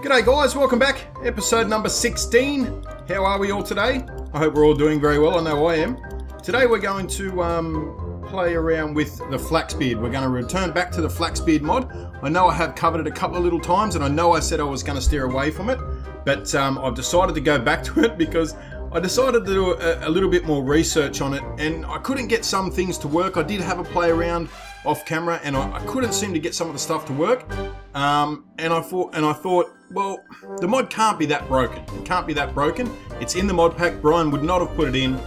G'day guys, welcome back. Episode number 16. How are we all today? I hope we're all doing very well. I know I am. Today we're going to play around with the Flaxbeard. We're going to return back to the Flaxbeard mod. I know I have covered it a couple of little times and I know I said I was going to steer away from it. But I've decided to go back to it because I decided to do a little bit more research on it and I couldn't get some things to work. I did have a play around off camera and I couldn't seem to get some of the stuff to work. And I thought, well, the mod can't be that broken. It can't be that broken. It's in the mod pack. Brian would not have put it in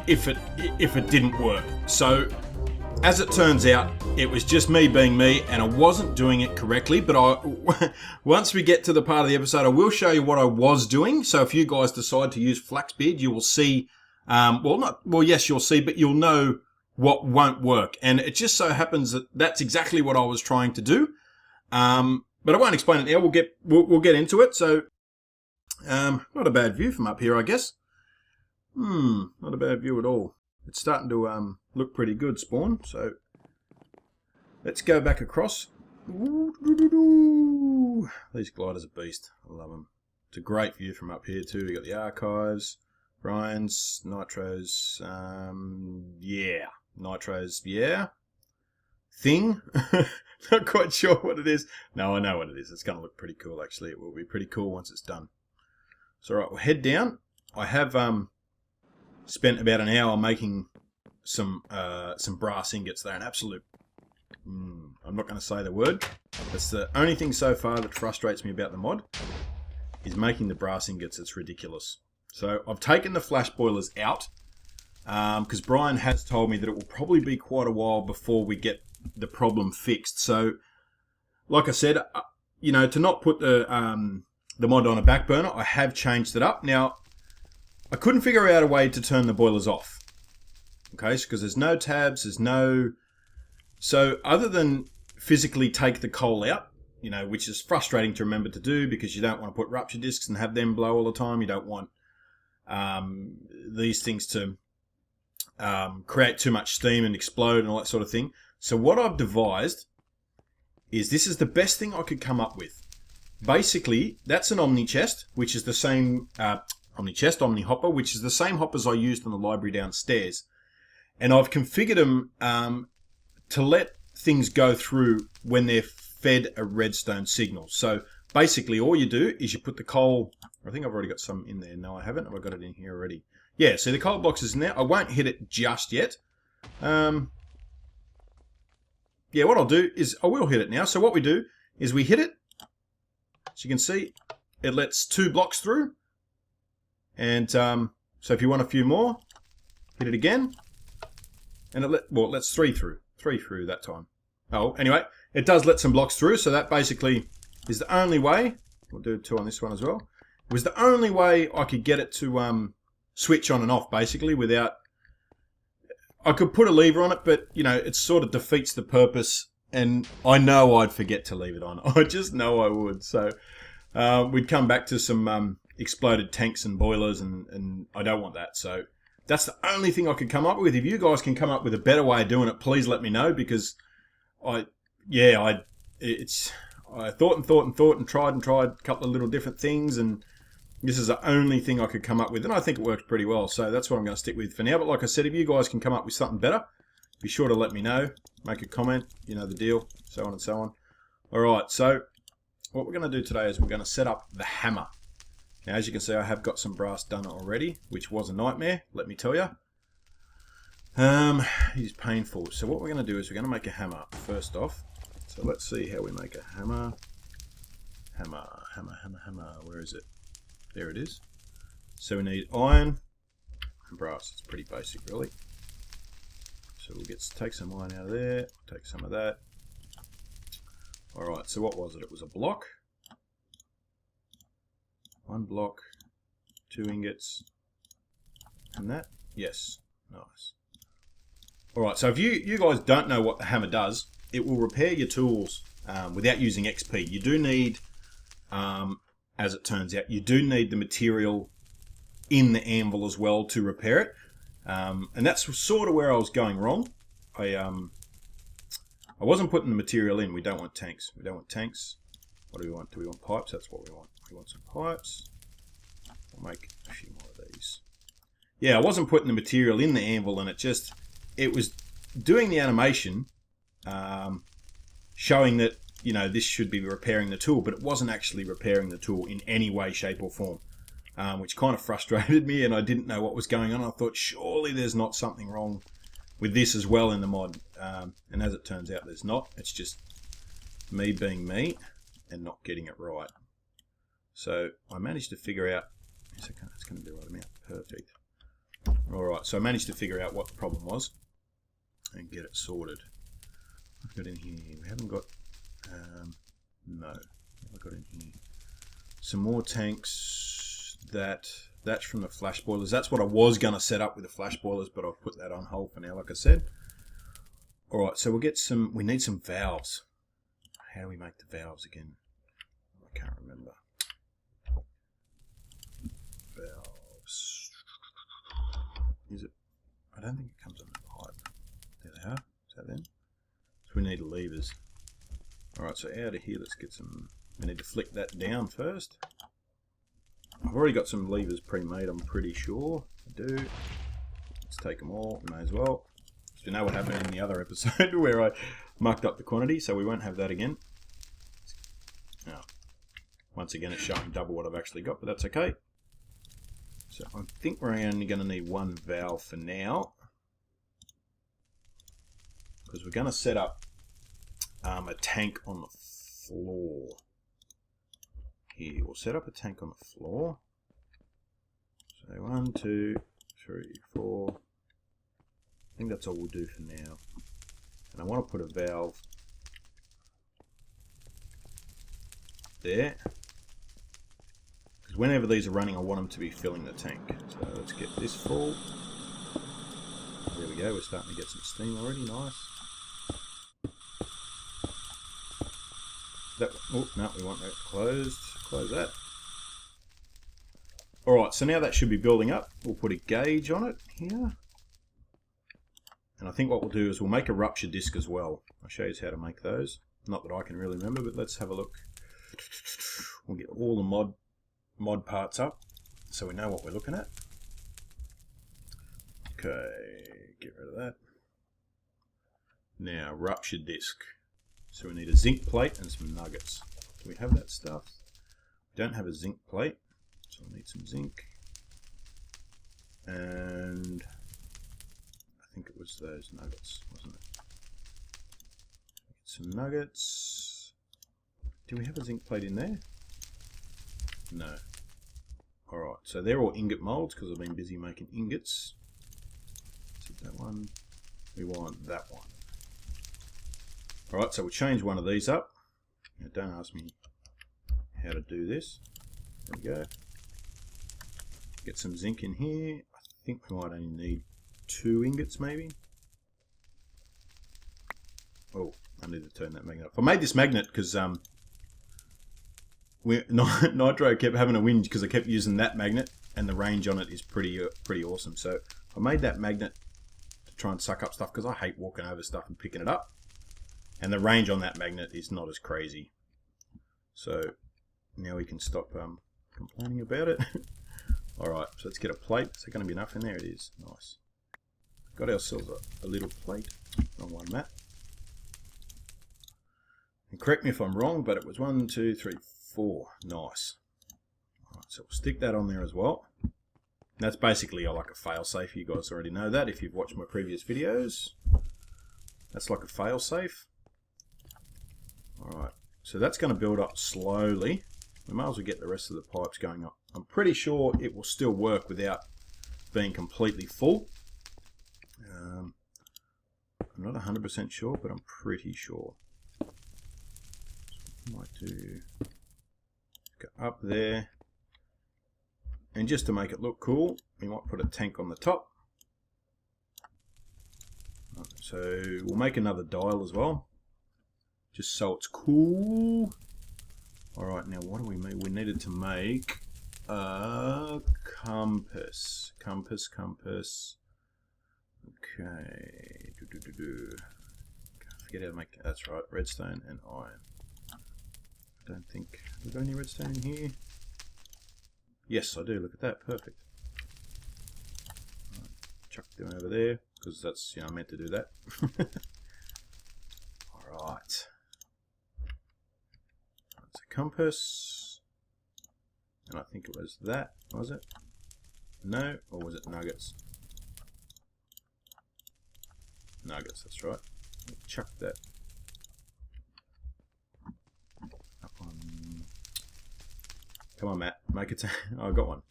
if it didn't work. So, as it turns out, it was just me being me, and I wasn't doing it correctly. But once we get to the part of the episode, I will show you what I was doing. So, if you guys decide to use Flaxbeard, you will see. Yes, you'll see, but you'll know what won't work. And it just so happens that that's exactly what I was trying to do. But I won't explain it now. We'll get into it. So, not a bad view from up here, I guess. Not a bad view at all. It's starting to look pretty good, Spawn. So, let's go back across. These gliders are beast. I love them. It's a great view from up here too. We got the archives, Brian's, Nitro's. Nitro's. Yeah. Thing. Not quite sure what it is. No, I know what it is. It's going to look pretty cool, actually. It will be pretty cool once it's done. So, all right, we'll head down. I have spent about an hour making some brass ingots. They're an absolute... I'm not going to say the word. That's the only thing so far that frustrates me about the mod, is making the brass ingots. It's ridiculous. So, I've taken the flash boilers out, because Brian has told me that it will probably be quite a while before we get the problem fixed. So, like I said, to not put the mod on a back burner, I have changed it up. Now, I couldn't figure out a way to turn the boilers off. Okay, because there's no tabs, there's no... So, other than physically take the coal out, which is frustrating to remember to do because you don't want to put rupture discs and have them blow all the time. You don't want these things to create too much steam and explode and all that sort of thing. So what I've devised is this is the best thing I could come up with. Basically, that's an Omni chest, which is the same Omni hopper, which is the same hoppers I used in the library downstairs. And I've configured them to let things go through when they're fed a redstone signal. So basically, all you do is you put the coal... I think I've already got some in there. No, I haven't. Have I got it in here already? Yeah, so the coal box is in there. I won't hit it just yet. Yeah, what I'll do is I will hit it now. So what we do is we hit it. As you can see, it lets 2 blocks through. And so if you want a few more, hit it again. And it lets 3 through. 3 through that time. Oh, anyway, it does let some blocks through. So that basically is the only way. We'll do 2 on this one as well. It was the only way I could get it to switch on and off, basically, without... I could put a lever on it, but, it sort of defeats the purpose, and I know I'd forget to leave it on. I just know I would. So we'd come back to some exploded tanks and boilers, and I don't want that. So that's the only thing I could come up with. If you guys can come up with a better way of doing it, please let me know, because I thought and tried a couple of little different things, and this is the only thing I could come up with, and I think it works pretty well. So that's what I'm going to stick with for now. But like I said, if you guys can come up with something better, be sure to let me know. Make a comment, you know the deal, so on and so on. Alright, so what we're going to do today is we're going to set up the hammer. Now, as you can see, I have got some brass done already, which was a nightmare, let me tell you. It is painful. So what we're going to do is we're going to make a hammer first off. So let's see how we make a hammer. Hammer. Where is it? There it is. So we need iron and brass. It's pretty basic, really. So we'll take some iron out of there, take some of that. Alright, so what was it? It was a block. 1 block, 2 ingots, and that. Yes, nice. Alright, so if you guys don't know what the hammer does, it will repair your tools without using XP. You do need... as it turns out, you do need the material in the anvil as well to repair it. And that's sort of where I was going wrong. I wasn't putting the material in. We don't want tanks. What do we want? Do we want pipes? That's what we want. We want some pipes. We'll make a few more of these. Yeah, I wasn't putting the material in the anvil, and it was doing the animation, showing that, you know, this should be repairing the tool, but it wasn't actually repairing the tool in any way, shape, or form, which kind of frustrated me, and I didn't know what was going on. I thought, surely there's not something wrong with this as well in the mod, and as it turns out, there's not. It's just me being me and not getting it right. So I managed to figure out, it's going to be right amount, perfect. Alright, so I managed to figure out what the problem was and get it sorted. I've got in here, we haven't got, no, I've got in here some more tanks. That's from the flash boilers. That's what I was going to set up with the flash boilers, but I've put that on hold for now, like I said. Alright, so we'll get we need some valves. How do we make the valves again? I can't remember. Valves. Is it? I don't think it comes on the pipe. There they are. Is that them? So we need levers. Alright, so out of here, let's get some. We need to flick that down first. I've already got some levers pre-made, I'm pretty sure. I do. Let's take them all. We may as well. So you know what happened in the other episode where I mucked up the quantity, so we won't have that again. Now, once again, it's showing double what I've actually got, but that's okay. So I think we're only going to need one valve for now, because we're going to set up a tank on the floor. Here, we'll set up a tank on the floor. So 1, 2, 3, 4. I think that's all we'll do for now. And I want to put a valve there, because whenever these are running, I want them to be filling the tank. So let's get this full. There we go, we're starting to get some steam already, nice. Oh, no, we want that closed. Close that. Alright, so now that should be building up. We'll put a gauge on it here. And I think what we'll do is we'll make a rupture disc as well. I'll show you how to make those. Not that I can really remember, but let's have a look. We'll get all the mod parts up so we know what we're looking at. Okay, get rid of that. Now, rupture disc. So we need a zinc plate and some nuggets. Do we have that stuff? We don't have a zinc plate, so we'll need some zinc. And I think it was those nuggets, wasn't it? Some nuggets. Do we have a zinc plate in there? No. Alright, so they're all ingot molds because I've been busy making ingots. So that one, we want that one. Alright, so we'll change one of these up. Now, don't ask me how to do this. There we go. Get some zinc in here. I think we might only need 2 ingots maybe. Oh, I need to turn that magnet off. I made this magnet because Nitro kept having a whinge because I kept using that magnet and the range on it is pretty awesome. So I made that magnet to try and suck up stuff because I hate walking over stuff and picking it up. And the range on that magnet is not as crazy. So now we can stop complaining about it. Alright, so let's get a plate. Is there going to be enough in there? It is. Nice. Got ourselves a little plate. Wrong one, Matt. And correct me if I'm wrong, but it was 1, 2, 3, 4. Nice. Alright, so we'll stick that on there as well. That's basically like a fail-safe. You guys already know that if you've watched my previous videos. That's like a fail-safe. Alright, so that's going to build up slowly. We might as well get the rest of the pipes going up. I'm pretty sure it will still work without being completely full. I'm not 100% sure, but I'm pretty sure. So I might do go up there. And just to make it look cool, we might put a tank on the top. So we'll make another dial as well, just so it's cool. Alright, now what do we need? We needed to make a compass. Compass. Okay. Forget how to make, that's right, redstone and iron. Don't think... Have we got any redstone in here? Yes, I do. Look at that. Perfect. Right, chuck them over there, because that's, you know, meant to do that. Alright. That's a compass. And I think it was that, was it? No, or was it nuggets? Nuggets, that's right. Chuck that up on. Come on, Matt, make it. Oh, I got one.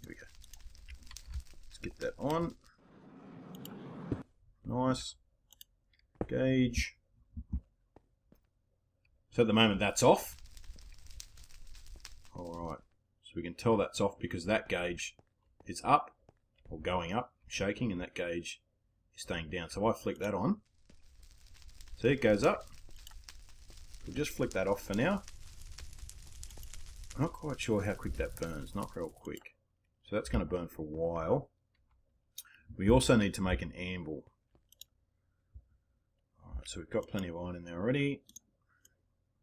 Here we go. Let's get that on. Nice. Gauge. So at the moment that's off. Alright. So we can tell that's off because that gauge is up, or going up, shaking, and that gauge is staying down. So I flick that on. See, it goes up. We'll just flick that off for now. I'm not quite sure how quick that burns. Not real quick. So that's going to burn for a while. We also need to make an anvil. Alright, so we've got plenty of iron in there already.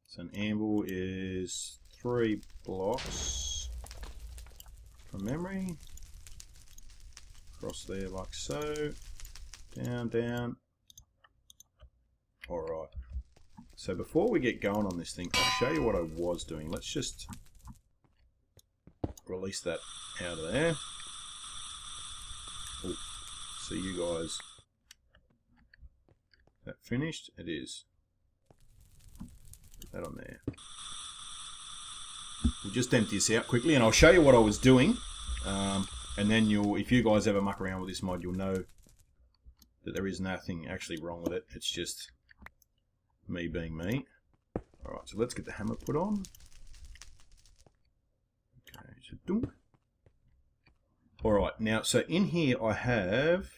So an anvil is 3 blocks from memory. Across there like so. Down, down. Alright. So before we get going on this thing, I'll show you what I was doing. Let's just release that out of there. Ooh, see you guys. Is that finished? It is. Put that on there. We'll just empty this out quickly and I'll show you what I was doing. And then if you guys ever muck around with this mod, you'll know that there is nothing actually wrong with it. It's just me being me. Alright, so let's get the hammer put on. Okay, so dunk. Alright, now, so in here I have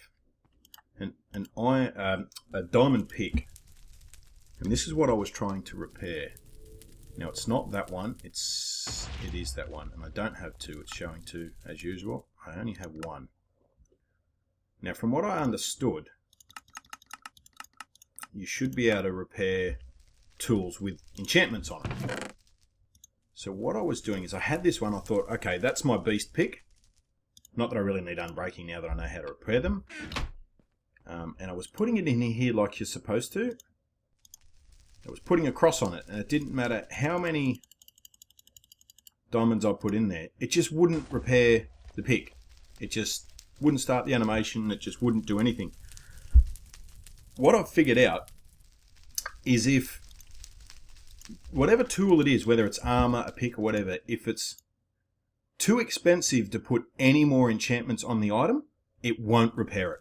a diamond pick. And this is what I was trying to repair. Now, it's not that one, it is that one. And I don't have 2, it's showing 2 as usual. I only have 1. Now, from what I understood, you should be able to repair tools with enchantments on it. So what I was doing is I had this one, I thought, okay, that's my beast pick. Not that I really need unbreaking now that I know how to repair them. And I was putting it in here like you're supposed to. I was putting a cross on it, and it didn't matter how many diamonds I put in there. It just wouldn't repair the pick. It just wouldn't start the animation. It just wouldn't do anything. What I've figured out is if whatever tool it is, whether it's armor, a pick, or whatever, if it's too expensive to put any more enchantments on the item, it won't repair it.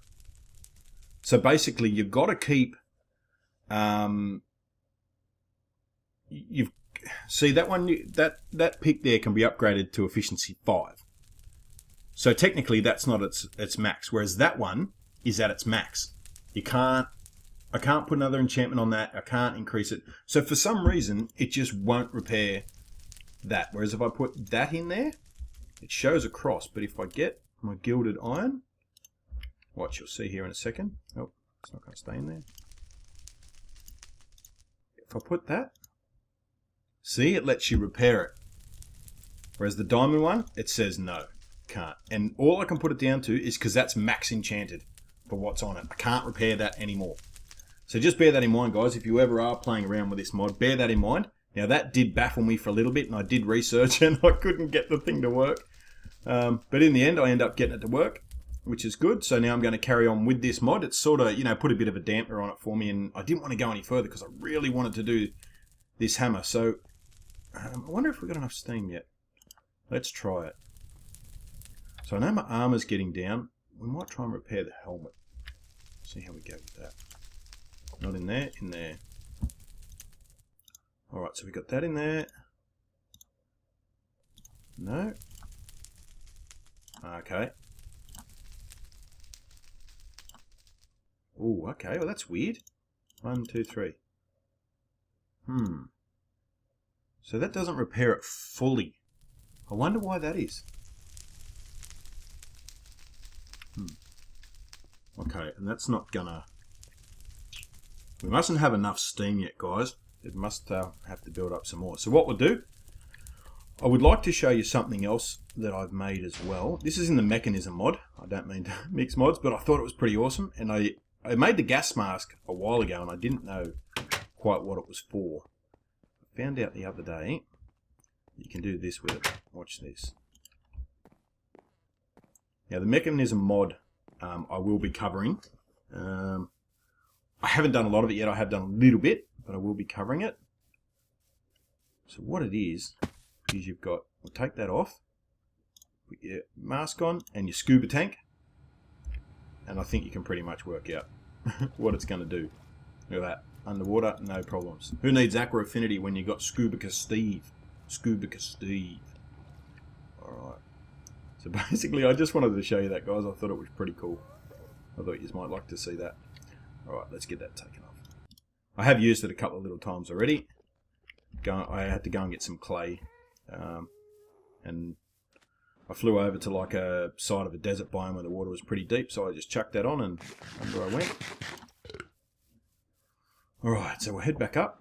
So basically, you've got to keep... see that one, that pick there can be upgraded to efficiency 5. So technically, that's not its max, whereas that one is at its max. I can't put another enchantment on that. I can't increase it. So for some reason, it just won't repair that. Whereas if I put that in there, it shows a cross. But if I get my gilded iron, watch, you'll see here in a second. Oh, it's not going to stay in there. If I put that, see, it lets you repair it. Whereas the diamond one, it says no, can't. And all I can put it down to is because that's max enchanted for what's on it. I can't repair that anymore. So just bear that in mind, guys. If you ever are playing around with this mod, bear that in mind. Now, that did baffle me for a little bit, and I did research, and I couldn't get the thing to work. But in the end, I end up getting it to work, which is good. So now I'm going to carry on with this mod. It's sort of, you know, put a bit of a damper on it for me, and I didn't want to go any further because I really wanted to do this hammer. So I wonder if we've got enough steam yet. Let's try it. So I know my armor's getting down. We might try and repair the helmet. See how we go with that. Not in there, in there. Alright, so we got that in there. No. Okay. Oh, okay. Well, that's weird. 1, 2, 3. So that doesn't repair it fully. I wonder why that is. Okay, and that's not gonna... We mustn't have enough steam yet, guys. it must have to build up some more. So what we'll do, I would like to show you something else that I've made as well. This is in the mechanism mod. I don't mean to mix mods, but I thought it was pretty awesome. And I made the gas mask a while ago, and I didn't know quite what it was for. I found out the other day you can do this with it. Watch this. Now the mechanism mod I will be covering. I haven't done a lot of it yet. I have done a little bit, but I will be covering it. So what it is you've got, we'll take that off, put your mask on and your scuba tank, and I think you can pretty much work out what it's going to do. Look at that. Underwater, no problems. Who needs aqua affinity when you got Scuba Steve? Scuba Steve. Alright. So basically I just wanted to show you that, guys. I thought it was pretty cool. I thought you might like to see that. Alright, let's get that taken off. I have used it a couple of little times already. I had to go and get some clay. And I flew over to like a side of a desert biome where the water was pretty deep, so I just chucked that on and under I went. Alright, so we'll head back up.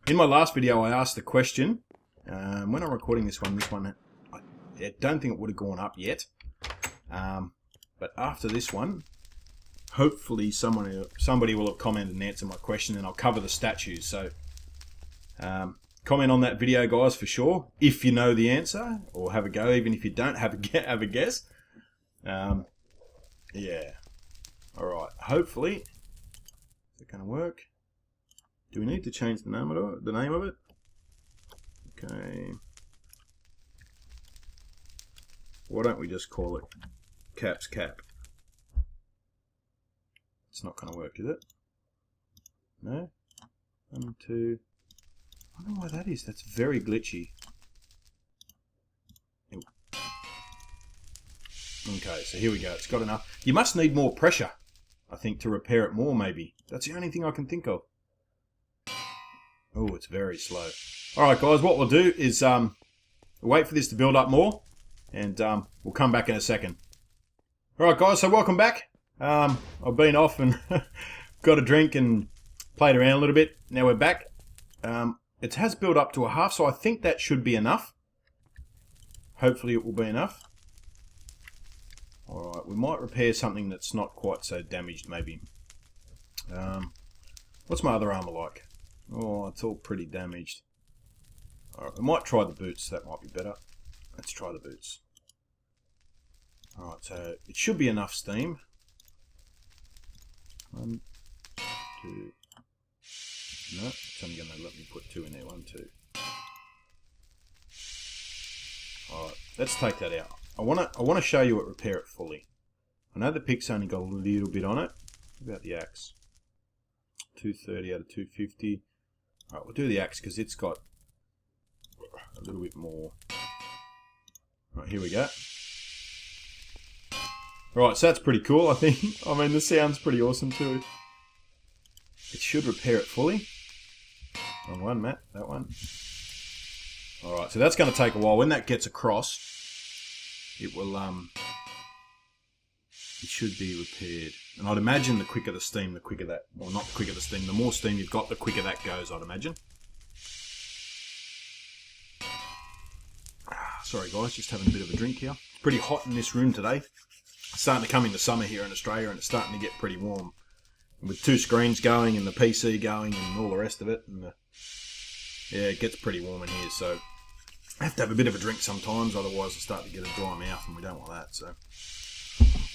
In my last video I asked the question, when I'm recording this one I don't think it would have gone up yet. But after this one, hopefully somebody will have commented and answered my question, and I'll cover the statues. So comment on that video, guys, for sure, if you know the answer, or have a go, even if you don't have a guess. Yeah. Alright, hopefully. Is it going to work? Do we need to change the name of it? Okay. Why don't we just call it Cap's Cap? It's not going to work, is it? No? 1, 2. I don't know why that is. That's very glitchy. Ew. Okay, so here we go. It's got enough. You must need more pressure, I think, to repair it more, maybe. That's the only thing I can think of. Oh, it's very slow. Alright, guys, what we'll do is wait for this to build up more, and we'll come back in a second. Alright, guys, so welcome back. I've been off and got a drink and played around a little bit. Now we're back. It has built up to a half, so I think that should be enough. Hopefully it will be enough. Alright, we might repair something that's not quite so damaged, maybe. What's my other armor like? Oh, it's all pretty damaged. Alright, we might try the boots. That might be better. Let's try the boots. Alright, so it should be enough steam. 1, 2. No, it's only going to let me put 2 in there. 1, 2. Alright, let's take that out. I want to show you it, repair it fully. I know the pick's only got a little bit on it. What about the axe? 230 out of 250. Alright, we'll do the axe because it's got a little bit more. Alright, here we go. Right, so that's pretty cool, I think. I mean, the sound's pretty awesome too. It should repair it fully. Wrong one, Matt. That one. Alright, so that's going to take a while. When that gets across, it will, it should be repaired. And I'd imagine the quicker the steam, the quicker that, well, not the quicker the steam, the more steam you've got, the quicker that goes, I'd imagine. Sorry guys, just having a bit of a drink here. It's pretty hot in this room today. It's starting to come into summer here in Australia, and it's starting to get pretty warm. And with 2 screens going and the PC going and all the rest of it, and yeah, it gets pretty warm in here, so I have to have a bit of a drink sometimes, otherwise I start to get a dry mouth, and we don't want that. So,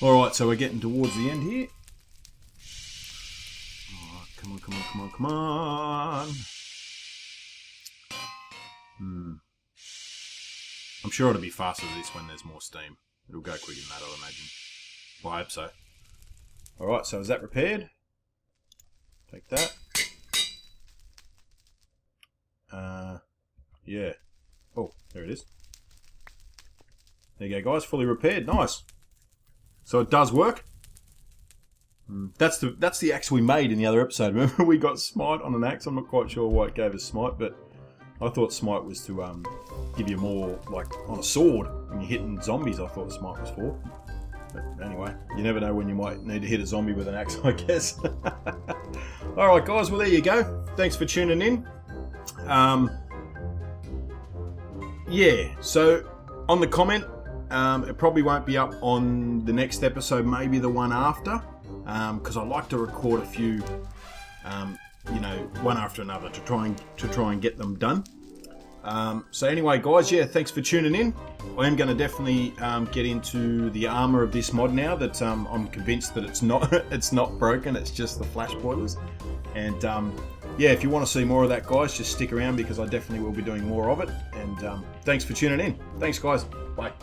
alright, so we're getting towards the end here. Alright, come on, come on, come on, come on. I'm sure it'll be faster than this when there's more steam. It'll go quicker than that, I'll imagine. Well, I hope so. Alright, so is that repaired? Take that. Yeah. Oh, there it is. There you go, guys. Fully repaired. Nice. So it does work. That's the axe we made in the other episode. Remember, we got smite on an axe. I'm not quite sure why it gave us smite, but I thought smite was to give you more, like, on a sword when you're hitting zombies. I thought smite was for. But anyway, you never know when you might need to hit a zombie with an axe, I guess. Alright guys, well there you go. Thanks for tuning in. Yeah, so on the comment, it probably won't be up on the next episode, maybe the one after, because I like to record a few, you know, one after another to try and get them done. So anyway, guys, yeah, thanks for tuning in. I am going to definitely get into the armor of this mod now that I'm convinced that it's not broken. It's just the flash boilers. And yeah, if you want to see more of that, guys, just stick around because I definitely will be doing more of it. And thanks for tuning in. Thanks, guys. Bye.